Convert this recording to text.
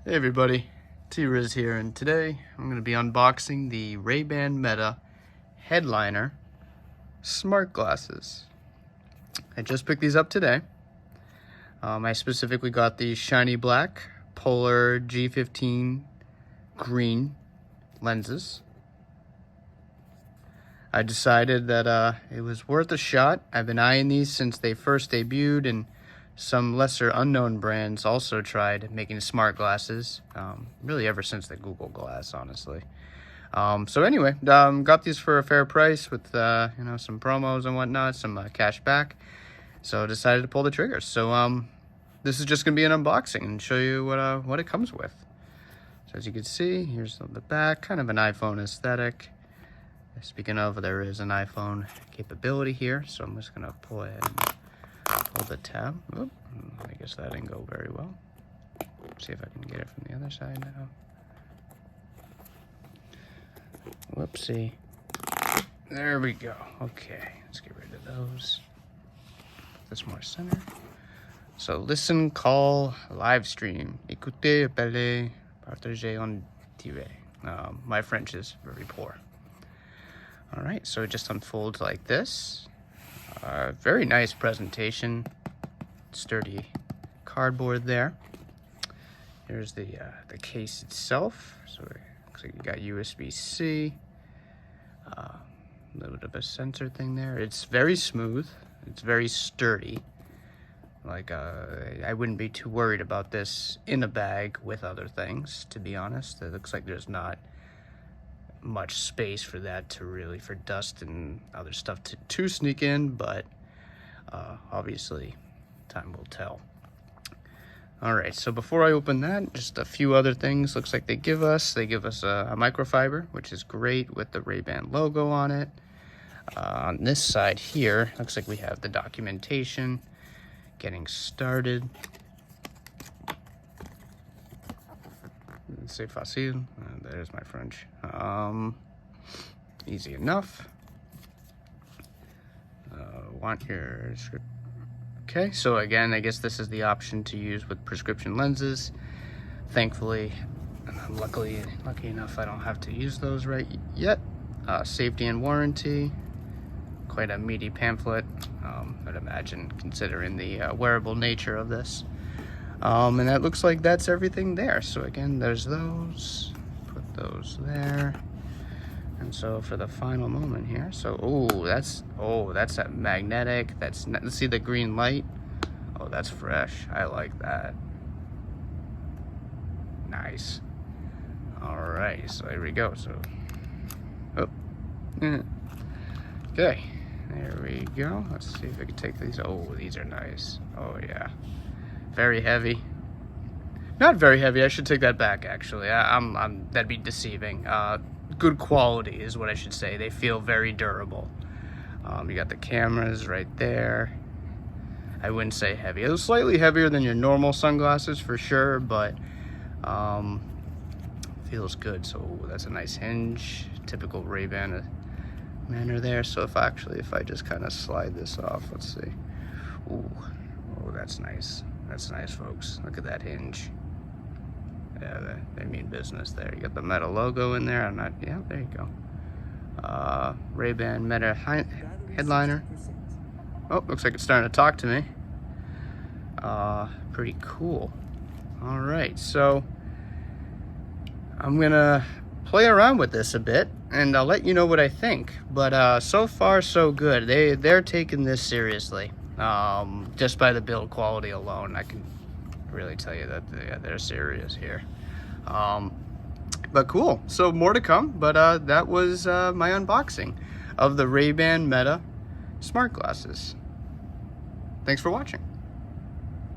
Hey everybody, T-Rizz here, and today I'm going to be unboxing the Ray-Ban Meta Headliner smart glasses. I just picked these up today. I specifically got the shiny black Polar G15 green lenses. I decided that it was worth a shot. I've been eyeing these since they first debuted, and some lesser unknown brands also tried making smart glasses, really ever since the Google Glass, honestly. So anyway, got these for a fair price with some promos and whatnot, some cash back. So decided to pull the trigger. So this is just gonna be an unboxing and show you what it comes with. So as you can see, here's the back, kind of an iPhone aesthetic. Speaking of, there is an iPhone capability here, so I'm just gonna pull ahead and pull the tab. Oop, I guess that didn't go very well. See if I can get it from the other side now. Whoopsie. There we go. Okay, let's get rid of those. This more center. So listen, call, live stream. Écoutez, appelez, partagez en direct. My French is very poor. All right, so it just unfolds like this. Very nice presentation. Sturdy cardboard there. Here's the case itself. So it looks like you got USB-C. A little bit of a sensor thing there. It's very smooth. It's very sturdy. Like I wouldn't be too worried about this in a bag with other things, to be honest. It looks like there's not much space for that for dust and other stuff to sneak in, but obviously time will tell. All right, so before I open that, just a few other things. Looks like they give us a microfiber, which is great, with the Ray-Ban logo on it. On this side here, looks like we have the documentation, getting started. C'est facile. There's my French. Easy enough. Want your script. Okay, so again, I guess this is the option to use with prescription lenses. Thankfully, lucky enough, I don't have to use those right yet. Safety and warranty. Quite a meaty pamphlet, I'd imagine, considering the wearable nature of this. And that looks like that's everything there. So again, there's those. Put those there. And so for the final moment here, so that's that magnetic. Let's see the green light. Oh, that's fresh. I like that. Nice. All right, so here we go. So, okay, there we go. Let's see if I can take these. Oh, these are nice. Oh yeah. Very heavy. Not very heavy. I should take that back, actually. That'd be deceiving. Good quality is what I should say. They feel very durable. You got the cameras right there. I wouldn't say heavy. It was slightly heavier than your normal sunglasses for sure, but feels good. So that's a nice hinge. Typical Ray-Ban manner there. So if I just kind of slide this off, let's see. Oh, that's nice. That's nice, folks. Look at that hinge. Yeah, they mean business there. You got the Meta logo in there. Yeah, there you go. Ray-Ban Meta Headliner. Oh, looks like it's starting to talk to me. Pretty cool. All right, so I'm gonna play around with this a bit, and I'll let you know what I think. But so far, so good. They're taking this seriously. Just by the build quality alone, I can really tell you that they're serious here. But cool, so more to come, but that was my unboxing of the Ray-Ban Meta smart glasses. Thanks for watching.